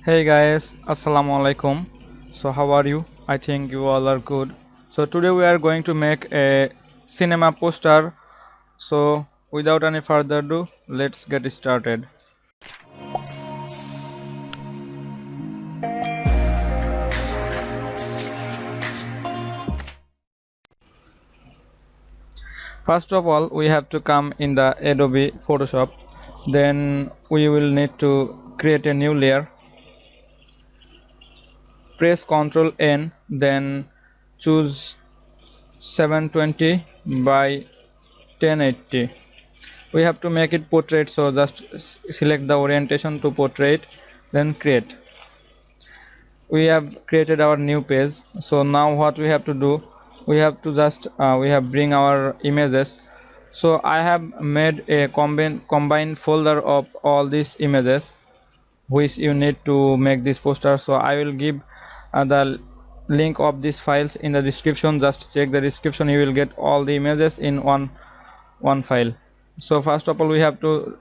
Hey guys, Assalamu alaikum. So how are you? I think you all are good. So today we are going to make a cinema poster. So without any further ado, let's get started. First of all, we have to come in the Adobe Photoshop. Then we will need to create a new layer. Press Ctrl N, then choose 720 by 1080. We have to make it portrait, so just select the orientation to portrait, then create. We have created our new page. So now what we have to do, we have to just we have bring our images. So I have made a combined folder of all these images which you need to make this poster. So I will give the link of these files in the description. Just check the description, you will get all the images in one file. So first of all we have to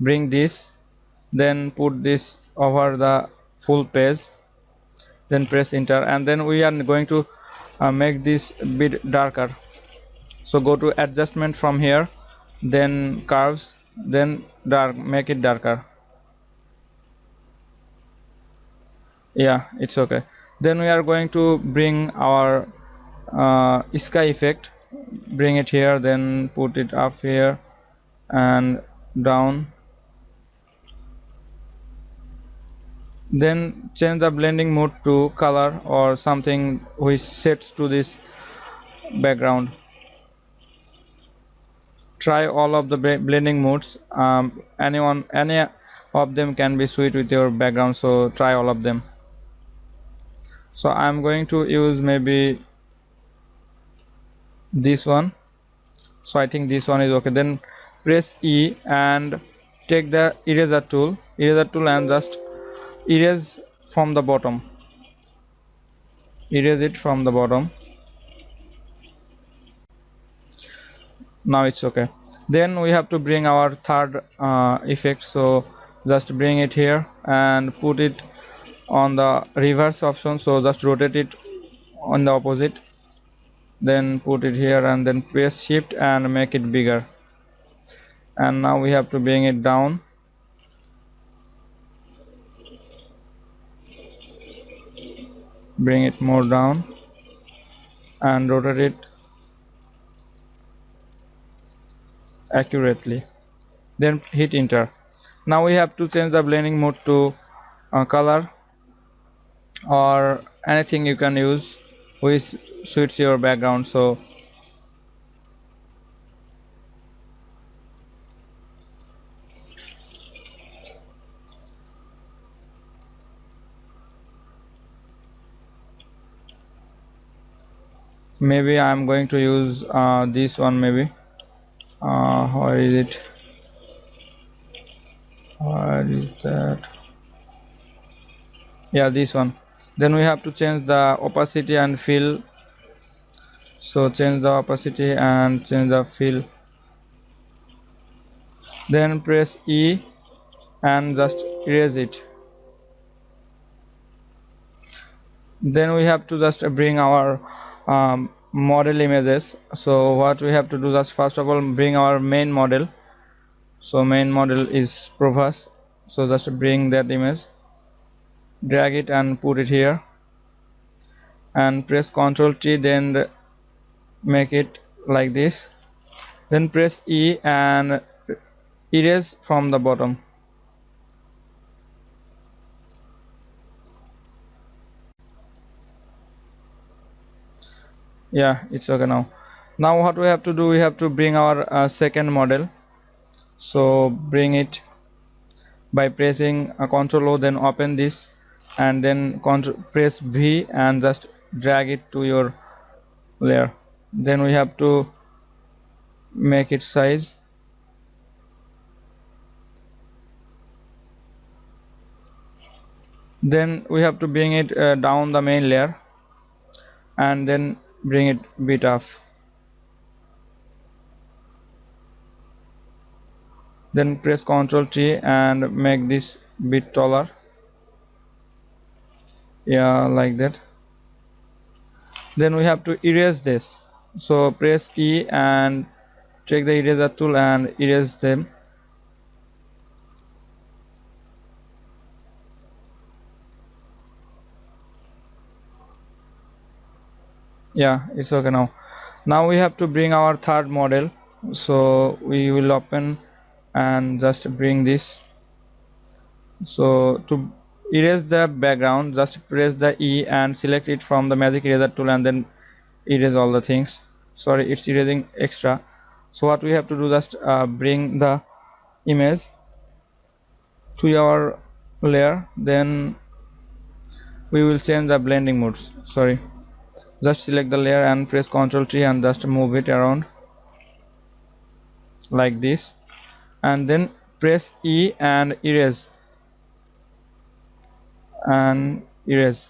bring this, then put this over the full page, then press enter, and then we are going to make this bit darker. So go to adjustment from here, then curves, then dark, make it darker. Yeah, it's okay. Then we are going to bring our sky effect, bring it here, then put it up here and down. Then change the blending mode to color or something which sets to this background. Try all of the blending modes. Any of them can be suited with your background, so try all of them. So I'm going to use maybe this one. So I think this one is okay. Then press E and take the eraser tool and just erase from the bottom. Erase it from the bottom. Now it's okay. Then we have to bring our third effect. So just bring it here and put it on the reverse option. So just rotate it on the opposite, then put it here and then press shift and make it bigger. And now we have to bring it down, bring it more down and rotate it accurately, then hit enter. Now we have to change the blending mode to color or anything you can use which suits your background. So maybe I'm going to use this one. Maybe where is it, where is that? Yeah, this one. Then we have to change the opacity and fill. So change the opacity and change the fill, then press E and just erase it. Then we have to just bring our model images. So what we have to do, just first of all bring our main model. So main model is Prabhas. So just bring that image, drag it and put it here and press Ctrl T, then make it like this, then press E and erase from the bottom. Yeah, it's okay. Now what we have to do, we have to bring our second model. So bring it by pressing Ctrl O, then open this and then press V and just drag it to your layer. Then we have to make it size, then we have to bring it down the main layer and then bring it bit up, then press Ctrl T and make this bit taller. Yeah, like that. Then we have to erase this, so press E and take the eraser tool and erase them. Yeah, it's okay now. Now we have to bring our third model, so we will open and just bring this. So to erase the background, just press the E and select it from the magic eraser tool and then erase all the things. Sorry, it's erasing extra. So what we have to do, just bring the image to our layer, then we will change the blending modes. Sorry, just select the layer and press Ctrl T and just move it around like this, and then press E and erase and erase.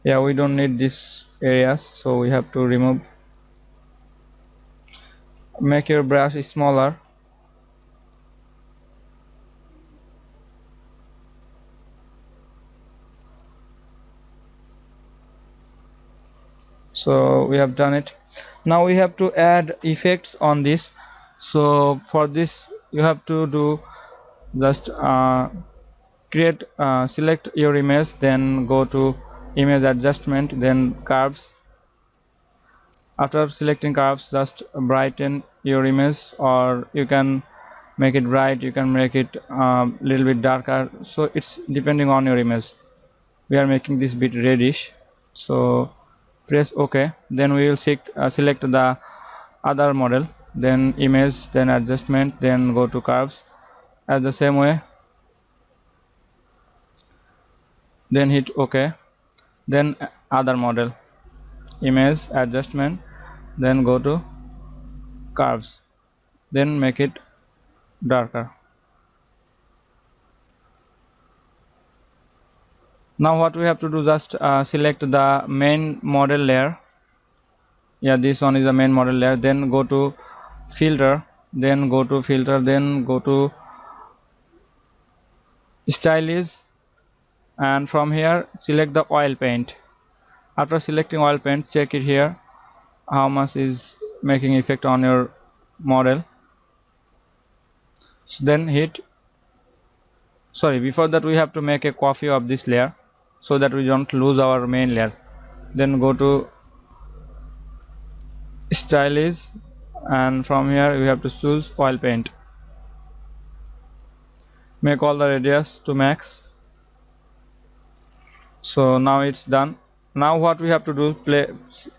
Yeah, we don't need these areas, so we have to remove. Make your brush smaller. So we have done it. Now we have to add effects on this. So for this you have to do just create select your image, then go to image adjustment, then curves. After selecting curves, just brighten your image, or you can make it bright, you can make it little bit darker, so it's depending on your image. We are making this bit reddish, so press OK. Then we will select the other model, then image, then adjustment, then go to curves as the same way, then hit OK. Then other model, image, adjustment, then go to curves, then make it darker. Now what we have to do, just select the main model layer. Yeah, this one is the main model layer. Then go to filter, then go to filter, then go to stylish, and from here select the oil paint. After selecting oil paint, check it here how much is making effect on your model. So then hit, sorry, before that we have to make a copy of this layer so that we don't lose our main layer. Then go to stylish, and from here we have to choose oil paint. Make all the radius to max. So now it's done. Now what we have to do,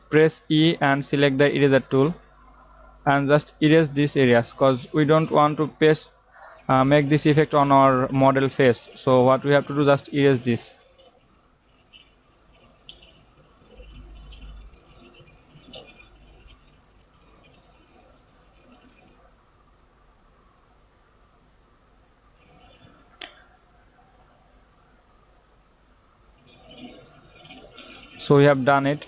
press E and select the eraser tool and just erase these areas, because we don't want to make this effect on our model face. So what we have to do, just erase this. So we have done it.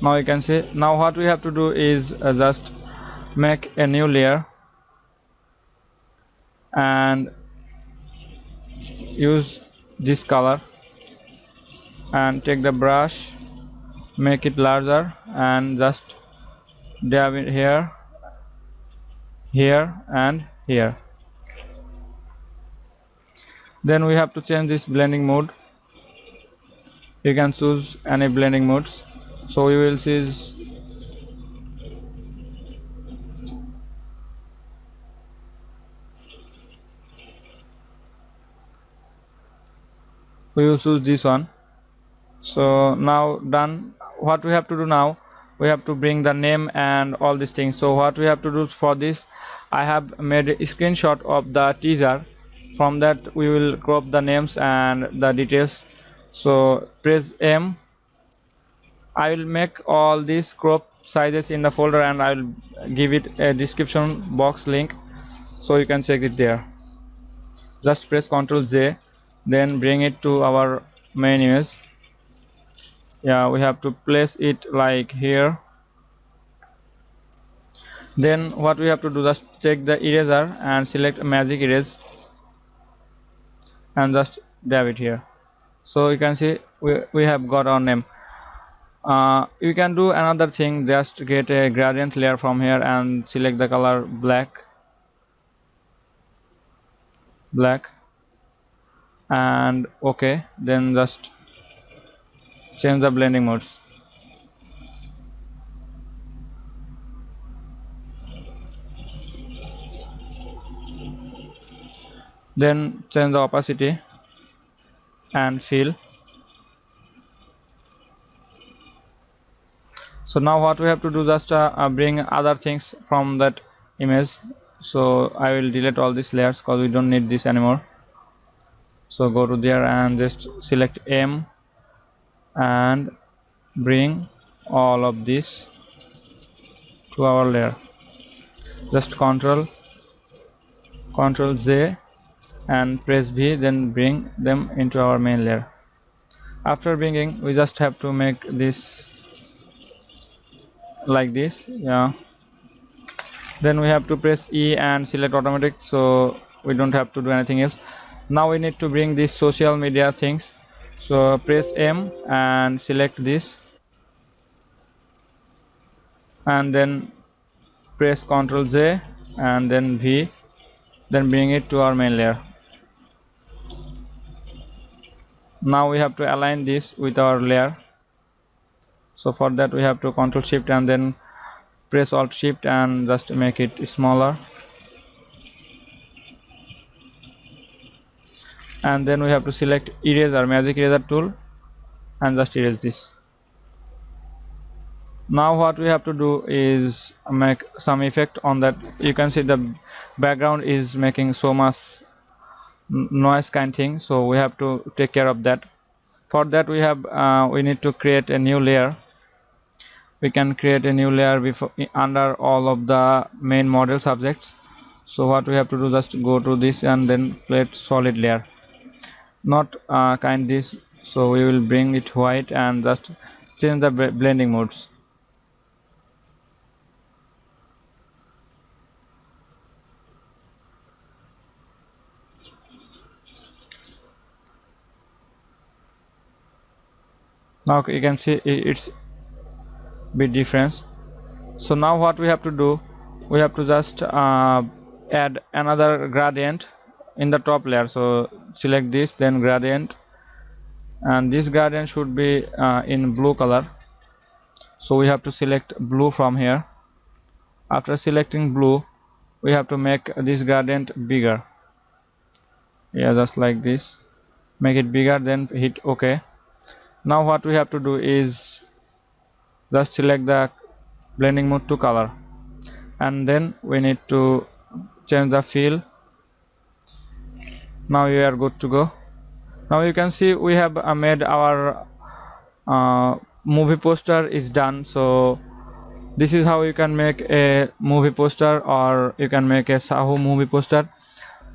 Now you can see. Now what we have to do is just make a new layer and use this color and take the brush, make it larger and just dab it here, here and here. Then we have to change this blending mode. You can choose any blending modes. So we will choose this one. So now done. What we have to do now, we have to bring the name and all these things. So what we have to do for this, I have made a screenshot of the teaser. From that we will crop the names and the details. So press M. I will make all these crop sizes in the folder and I will give it a description box link, so you can check it there. Just press Ctrl J, then bring it to our main image. Yeah, we have to place it like here. Then what we have to do, just take the eraser and select magic erase and just dab it here. So you can see we have got our name. You can do another thing, just get a gradient layer from here and select the color black, and okay, then just change the blending modes. Then change the opacity and fill. So now what we have to do, just bring other things from that image. So I will delete all these layers because we don't need this anymore. So go to there and just select M and bring all of this to our layer. Just Ctrl J and press V, then bring them into our main layer. After bringing, we just have to make this like this, yeah. Then we have to press E and select automatic, so we don't have to do anything else. Now we need to bring these social media things, so press M and select this, and then press Ctrl J and then V, then bring it to our main layer. Now we have to align this with our layer. So for that we have to Ctrl Shift and then press Alt Shift and just make it smaller, and then we have to select eraser, magic eraser tool, and just erase this. Now what we have to do is make some effect on that. You can see the background is making so much noise kind thing, so we have to take care of that. For that we need to create a new layer. We can create a new layer before under all of the main model subjects. So what we have to do, just go to this and then create solid layer, not kind this. So we will bring it white and just change the blending modes. Now you can see it's bit difference. So now what we have to do, we have to just add another gradient in the top layer. So select this, then gradient, and this gradient should be in blue color. So we have to select blue from here. After selecting blue, we have to make this gradient bigger, yeah, just like this. Make it bigger, then hit OK. Now what we have to do is just select the blending mode to color, and then we need to change the fill. Now we are good to go. Now you can see we have made our movie poster is done. So this is how you can make a movie poster, or you can make a SaaHo movie poster.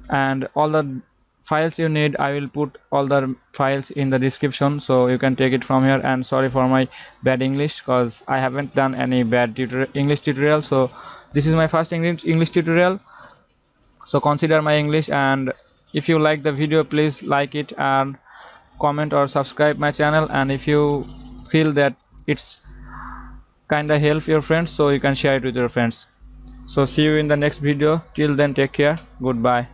And all the files you need, I will put all the files in the description, so you can take it from here. And sorry for my bad English, because I haven't done any bad English tutorial. So this is my first English tutorial, so consider my English. And if you like the video, please like it and comment or subscribe my channel. And if you feel that it's kinda help your friends, so you can share it with your friends. So see you in the next video. Till then, take care. Goodbye.